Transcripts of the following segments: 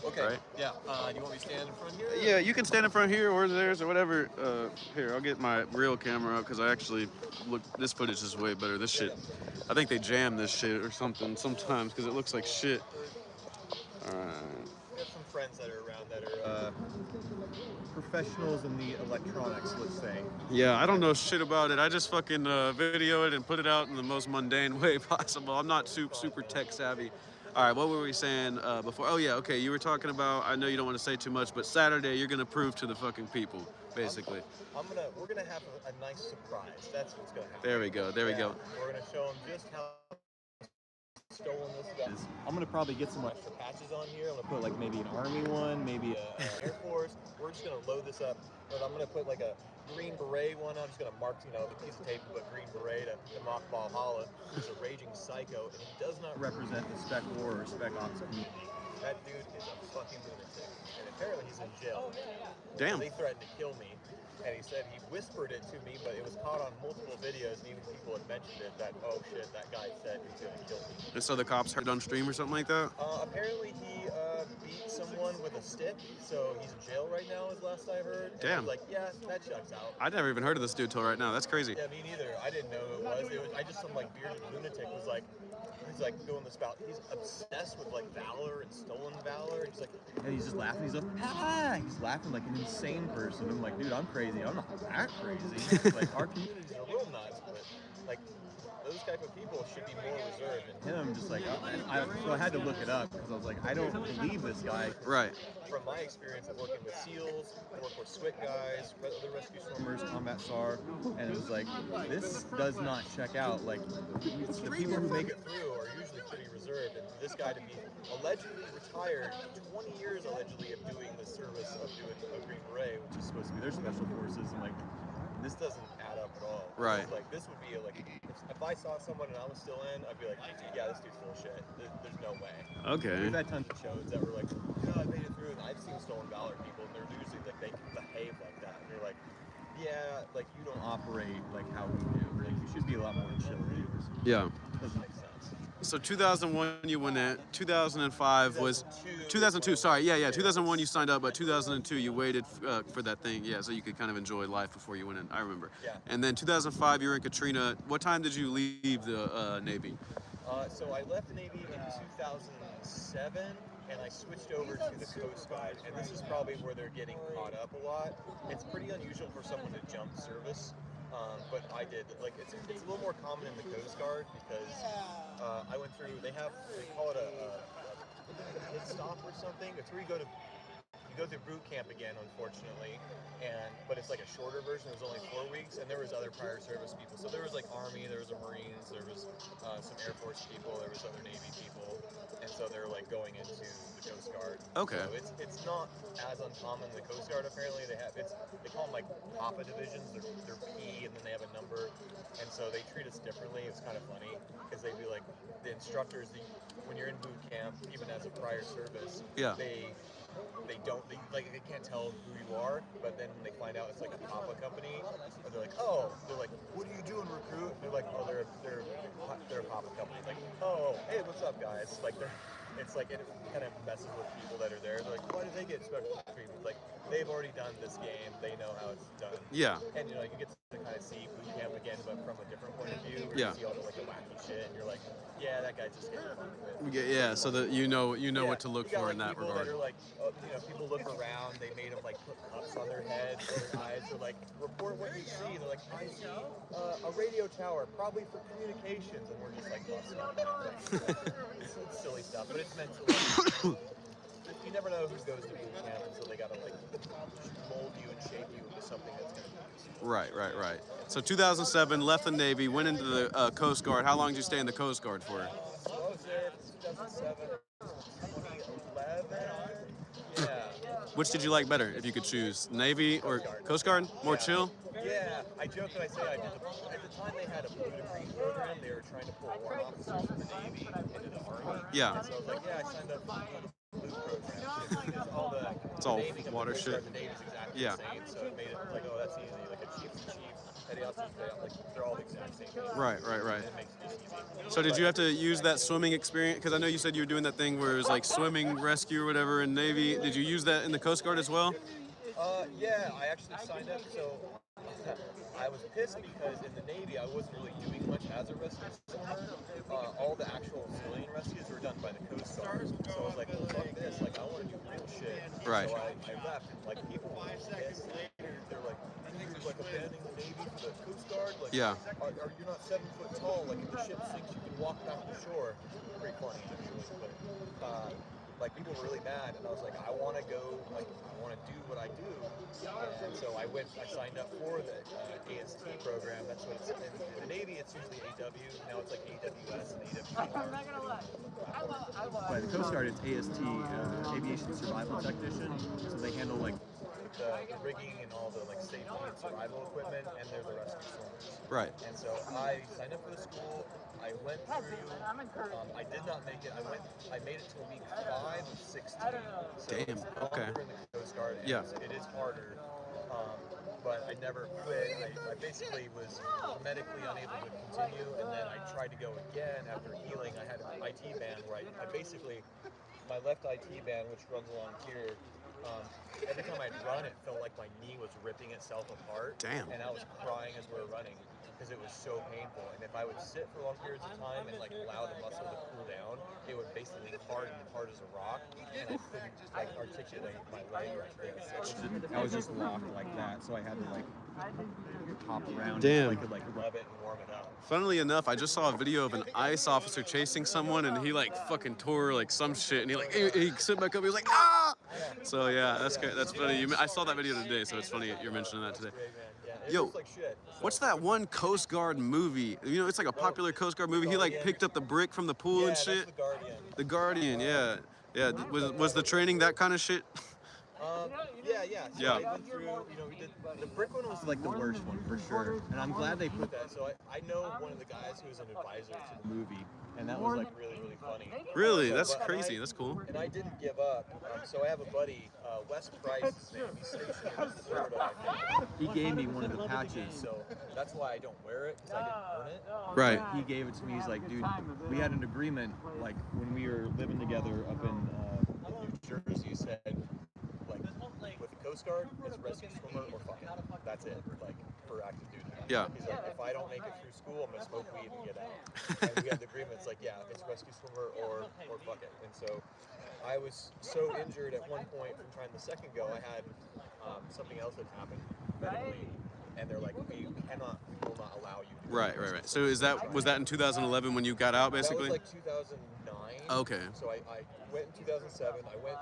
Okay. Right? Yeah. Do you want me to stand in front here? Yeah, you can stand in front here or theirs or whatever. Here, I'll get my real camera up because I actually look. This footage is way better. This shit, I think they jam this shit or something sometimes because it looks like shit. All right. We have some friends that are around that are professionals in the electronics, let's say. Yeah, I don't know shit about it. I just fucking video it and put it out in the most mundane way possible. I'm not super tech savvy. All right, what were we saying before? Oh yeah, okay. You were talking about. I know you don't want to say too much, but Saturday you're gonna prove to the fucking people, basically. We're gonna have a nice surprise. That's what's gonna happen. There we go. There we go. We're gonna show them just how stolen this guy is. I'm gonna probably get some extra patches on here. I'm gonna put like maybe an army one, maybe a Air Force. We're just gonna load this up, but I'm gonna put like a green beret one. I'm just gonna mark, the piece of tape, but green beret to mothball Holla, who's a raging psycho, and he does not represent the spec war or spec ops community. That dude is a fucking lunatic, and apparently he's in jail. Damn. They threatened to kill me, and he said he whispered it to me, but it was caught on multiple videos, and even people had mentioned it, that, oh shit, that guy said he was going to kill me. And so the cops heard on stream or something like that? Apparently he beat someone with a stick, so he's in jail right now, as last I heard. And Damn. I was like, yeah, that checks out. I'd never even heard of this dude till right now. That's crazy. Yeah, me neither. I didn't know who it was. I just, some like bearded lunatic was like, he's like going this about, he's obsessed with like Valor and Stolen Valor. And he's like, and he's just laughing. He's like, ha! He's laughing like an insane person. I'm like, dude, I'm crazy. I'm not that crazy. Like, our communities are real nuts, but like, those type of people should be more reserved. And him, just like, so I had to look it up because I was like, I don't believe this guy. Right. From my experience of working with SEALs, I work with SWIT guys, other rescue swimmers, combat SAR, and it was like, this does not check out. Like, the people who make it through are usually pretty reserved, and this guy to be allegedly retired, 20 years allegedly of doing the service of doing a Green Beret, which is supposed to be their special forces, and like, this doesn't add up at all. Right. Like, this would be like, if I saw someone and I was still in, I'd be like, yeah, this dude's full of shit. There's no way. Okay. We've had tons of shows that were like, I made it through, and I've seen Stolen Valor people, and they're usually like, they behave like that. And you're like, yeah, like, you don't operate like how we do. Like, you should be a lot more chill, dude. Yeah. Doesn't make sense. So 2001 you went in. 2005 was 2002. Sorry, yeah. 2001 you signed up, but 2002 you waited for that thing. Yeah, so you could kind of enjoy life before you went in. I remember. Yeah. And then 2005 you were in Katrina. What time did you leave the Navy? So I left the Navy in 2007, and I switched over to the Coast Guard. And this is probably where they're getting caught up a lot. It's pretty unusual for someone to jump service. But I did. Like, it's a little more common in the Coast Guard because I went through. They call it a pit stop or something. It's where you go through boot camp again, unfortunately, but it's like a shorter version. It was only 4 weeks, and there was other prior service people. So there was like Army, there was a Marines, there was some Air Force people, there was other Navy people, and so they're like going into the Coast Guard. Okay. So it's not as uncommon in the Coast Guard. Apparently they call them like Papa divisions. They're P, and then they have a number, and so they treat us differently. It's kind of funny because they'd be like the instructors. When you're in boot camp, even as a prior service, yeah. They can't tell who you are, but then when they find out it's like a Papa company, they're like, what are you doing, recruit? And they're like, oh, they're a Papa company. Like, oh, hey, what's up, guys? Like, it's like, it kind of messes with people that are there. They're like, why do they get special treatment? Like, they've already done this game. They know how it's done. Yeah. And, you get to kind of see boot camp again, but from a different point of view. Where Yeah. You see all the, like, the wacky shit, and you're like, yeah, that guy's just getting fun with. Yeah, so that you know what to look for in that regard. That are like, people look around. They made them like put cups on their heads, their eyes. They're like, report what you see. They're like, I see a radio tower, probably for communications, and we're just like busting on that. It's silly stuff, but it's meant to. Like, you never know who goes to boot camp, and so they gotta like mold you and shape you into something that's gonna be useful. Right. So 2007, left the Navy, went into the Coast Guard. How long did you stay in the Coast Guard for? So I was there from 2007 to 2011. Yeah. Which did you like better, if you could choose? Navy or Coast Guard? More chill? Yeah, I joke and I say at the time they had a blue to green program. They were trying to pull warrant officers from the Navy into the Army. Yeah. And so I was like, I signed up for the blue program. It's all Navy, water shit. The Navy's exactly Yeah. the same, so it made it like, oh, that's easy. Like a chief's a chief, petty officer's petty officer, like they're all the exact same thing. Right. And it makes it So did you have to use that swimming experience? Because I know you said you were doing that thing where it was like swimming rescue or whatever in Navy. Did you use that in the Coast Guard as well? Yeah, I actually signed up. So I was pissed because in the Navy I wasn't really doing much as a rescue swimmer. All the actual civilian rescues were done by the Coast Guard. So I was like, well, fuck this. Like, I want to do real shit. Right. So I left, and like people were pissed. They're like, you're like abandoning the Navy for the Coast Guard. Like, Yeah. Are you not 7 foot tall? Like, if the ship sinks, you can walk back to shore. Pretty funny, actually. But like people were really mad, and I was like, I want to go. Like, I want to do what I do. And so I signed up for the AST program. That's what it's in the Navy. It's usually AW. Now it's like AWS and AWR. By the Coast Guard, it's AST, Aviation Survival Technician. So they handle like the rigging and all the like safety and survival equipment, and they're the rescue swimmers. Right. And so I signed up for the school. I went through. I did not make it. I made it to week 5 of 16. So Damn. it's Okay. longer in the Coast Guard. And Yeah. it is harder. But I never quit. I basically was medically unable to continue, and then I tried to go again after healing. I had an IT band where I basically, my left IT band, which runs along here, every time I'd run, it felt like my knee was ripping itself apart. Damn. And I was crying as we were running because it was so painful. And if I would sit for long periods of time and like allow the muscle to cool down, it would basically harden hard as a rock, and I couldn't like articulate my leg like this. I was just locked like that, so I had to like hop around. Damn. So I could like rub it and warm it up. Funnily enough, I just saw a video of an ICE officer chasing someone, and he like fucking tore like some shit, and he stood back up. He was like, ah! So yeah, that's good. That's funny. I saw that video today, so it's funny you're mentioning that today. Great, man. Yeah, it Yo, looks like shit. So. What's that one Coast Guard movie? You know, it's like a popular Coast Guard movie. He like picked up the brick from the pool and shit. That's the Guardian. The Guardian, yeah, yeah. Was the training that kind of shit? Yeah. So I went through, we did, the brick one was like the worst one for sure. And I'm glad they put that. So I know one of the guys who was an advisor to the movie, and that was like really, really funny. Really? That's crazy. That's cool. And I didn't give up. So I have a buddy, Wes Price, his name. He's stationed in Florida, I think. He gave me one of the patches, so that's why I don't wear it, because I didn't earn it. Right. He gave it to me. He's like, dude, we had an agreement, like when we were living together up in New Jersey. He said, like, with the Coast Guard, it's rescue swimmer or fuck it. That's it, like, for active duty. Yeah. He's like, if I don't make it through school, I'm gonna smoke weed and get out. And we had the agreement. It's like, yeah, it's rescue swimmer or fuck it. And so I was so injured at one point from trying the second go. I had something else that happened medically, and they're like, we will not allow you to go Right. So was that in 2011 when you got out, basically? That was like 2009. Okay. So I went in 2007. I went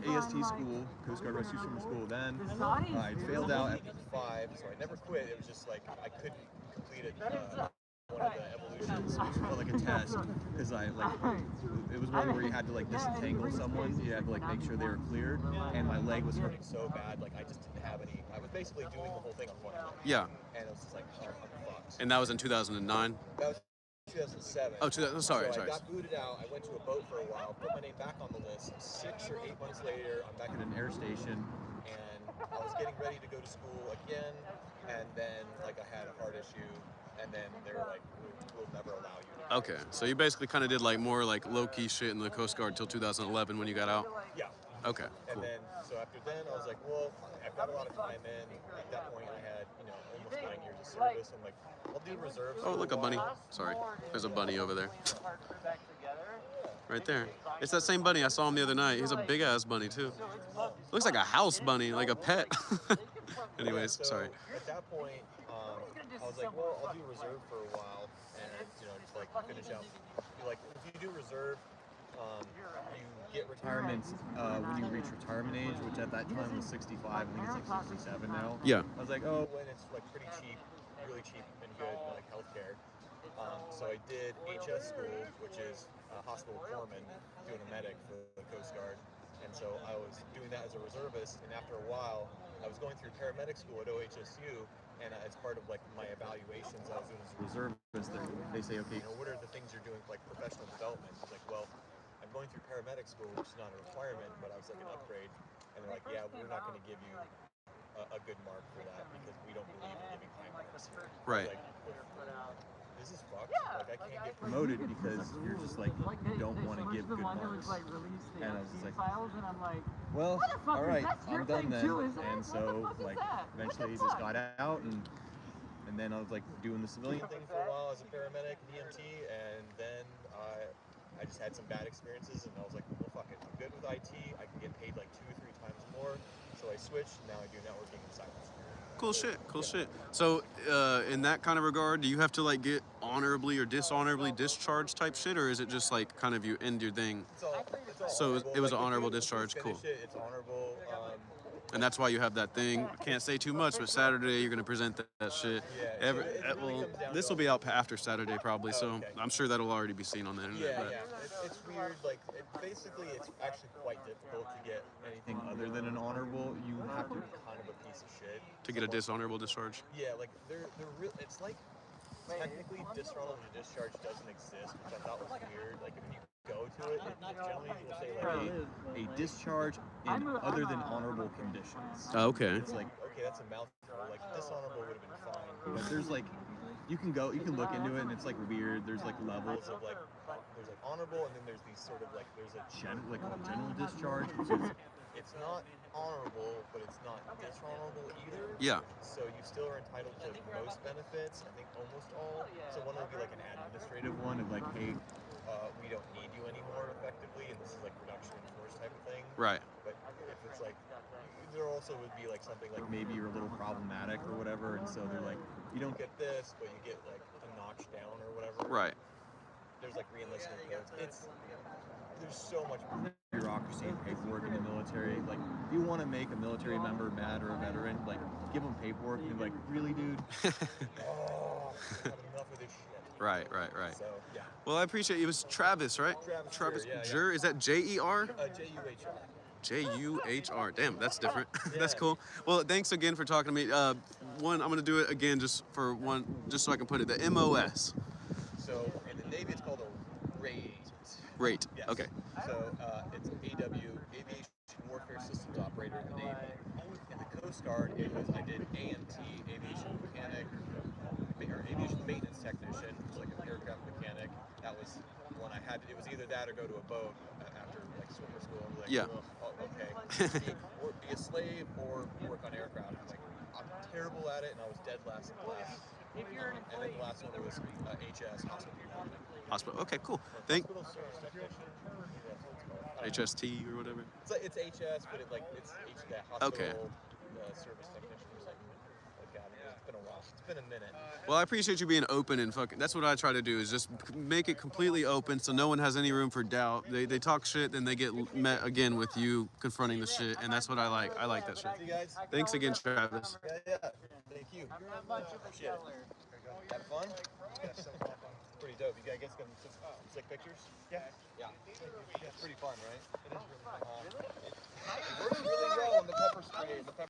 to AST school, Coast Guard Rescue Swimmer School. Then I failed out at week 5, so I never quit. It was just like I couldn't complete it. One of the evolutions, it was like a test, because it was one where you had to like disentangle someone. You had to like make sure they were clear, and my leg was hurting so bad, like I just didn't have any. I was basically doing the whole thing on one leg. Yeah. And it was just like, oh, I'm fucked. And that was in 2009. That was 2007. Oh, sorry. I got booted out. I went to a boat for a while, put my name back on the list. 6 or 8 months later, I'm back at an air station, and I was getting ready to go to school again, and then like I had a heart issue, and then they were like, we'll never allow you to. Okay, so you basically kind of did like more like low-key shit in the Coast Guard till 2011 when you got out? Yeah. Okay, And cool. then, so after then, I was like, well, I've got a lot of time in. At that point, I had, almost 9 years of service. I'm like, I'll do reserves. Oh, look, a bunny. Sorry, there's a bunny over there. Right there. It's that same bunny. I saw him the other night. He's a big-ass bunny, too. Looks like a house bunny, like a pet. Anyways, sorry. At that point, I was like, well, I'll do reserve for a while, and just like finish out. Like, if you do reserve, you get retirement when you reach retirement age, which at that time was 65. I think it's like 67 now. Yeah. I was like, oh, when it's like pretty cheap, really cheap and good, like healthcare. So I did HS school, which is hospital corpsman, doing a medic for the Coast Guard. And so I was doing that as a reservist, and after a while, I was going through paramedic school at OHSU, and as part of like my evaluations, I was doing as a reservist. They say, okay, what are the things you're doing for like professional development? I was like, well, I'm going through paramedic school, which is not a requirement, but I was like an upgrade. And they're like, yeah, we're not going to give you a good mark for that because we don't believe in giving high marks. Right. Like, this is fucked. Like I can't get promoted because you're just like you don't want to give good marks. And I was just like, well, all right, I'm done then. And so like eventually he just got out and then I was like doing the civilian thing for a while as a paramedic and EMT, and then I just had some bad experiences, and I was like, well, fuck it, I'm good with IT. I can get paid like 2 or 3 times more, so I switched. And now I do networking and cybersecurity. Cool shit, cool shit. So, in that kind of regard, do you have to like get honorably or dishonorably discharged type shit, or is it just like kind of you end your thing? It's all So honorable. it was Like, an honorable if you discharge. finish Cool. it, it's honorable. And that's why you have that thing. Can't say too much, but Saturday you're gonna present that shit. Yeah, so it really well, comes down this to will be out after Saturday probably, so okay. I'm sure that'll already be seen on the internet. Yeah, but. yeah. It's weird. Like, basically, it's actually quite difficult to get anything other than an honorable. You have to be kind of a piece of shit To get a dishonorable discharge. Yeah, like they're real. It's like technically dishonorable discharge doesn't exist, which I thought was weird. Like if you go to it, it generally will say like a discharge in other than honorable conditions. Oh, okay. It's like okay, that's a mouthful. Like dishonorable would have been fine, but there's like you can look into it and it's like weird. There's like levels of like there's like honorable and then there's these sort of like there's a general discharge, which is it's not honorable, but it's not dishonorable either. Yeah. So you still are entitled to most benefits. I think almost all. So one would be like an administrative one of like, hey, we don't need you anymore effectively, and this is like reduction in force type of thing. Right. But if it's like, there also would be like something like maybe you're a little problematic or whatever, and so they're like, you don't get this, but you get like a notch down or whatever. Right. There's like re-enlistment codes. There's so much bureaucracy and paperwork in the military. Like, if you want to make a military member mad or a veteran, like, give them paperwork and be like, really, dude? Oh, I've had enough of this shit. Right. So, yeah. Well, I appreciate it. It was Travis, right? Travis Jur, yeah. Jur? Is that J-E-R? J-U-H-R. J-U-H-R. Damn, that's different. That's Yeah. cool. Well, thanks again for talking to me. One, I'm going to do it again just so I can put it. The MOS. So, in the Navy, it's called a rate. Rate. Yes. Okay. So, it's AW, Aviation Warfare Systems Operator in the Navy. In the Coast Guard, I did AMT, Aviation Mechanic, or Aviation Maintenance Technician, which is like an aircraft mechanic. That was one I had to, it was either that or go to a boat after like swimmer school. And like, Yeah. oh, okay. Be a slave or work on aircraft. Like, I'm terrible at it, and I was dead last in class. And then the last one was HS, hospital. Hospital. Okay, cool. Hospital service technician. Yeah, that's what it's called. HST or whatever. It's HS, but it's that hospital Okay. service technician or something. God, it's been a while. It's been a minute. Well, I appreciate you being open and fucking. That's what I try to do is just make it completely open so no one has any room for doubt. They talk shit, then they get met again with you confronting the shit, and that's what I like. I like that shit. See you guys. Thanks again, Travis. Yeah. Thank you. Appreciate it. Have fun? Pretty dope. You guys get some sick pictures? Yeah. It's pretty fun, right? It is really fun. It works really well on the pepper spray.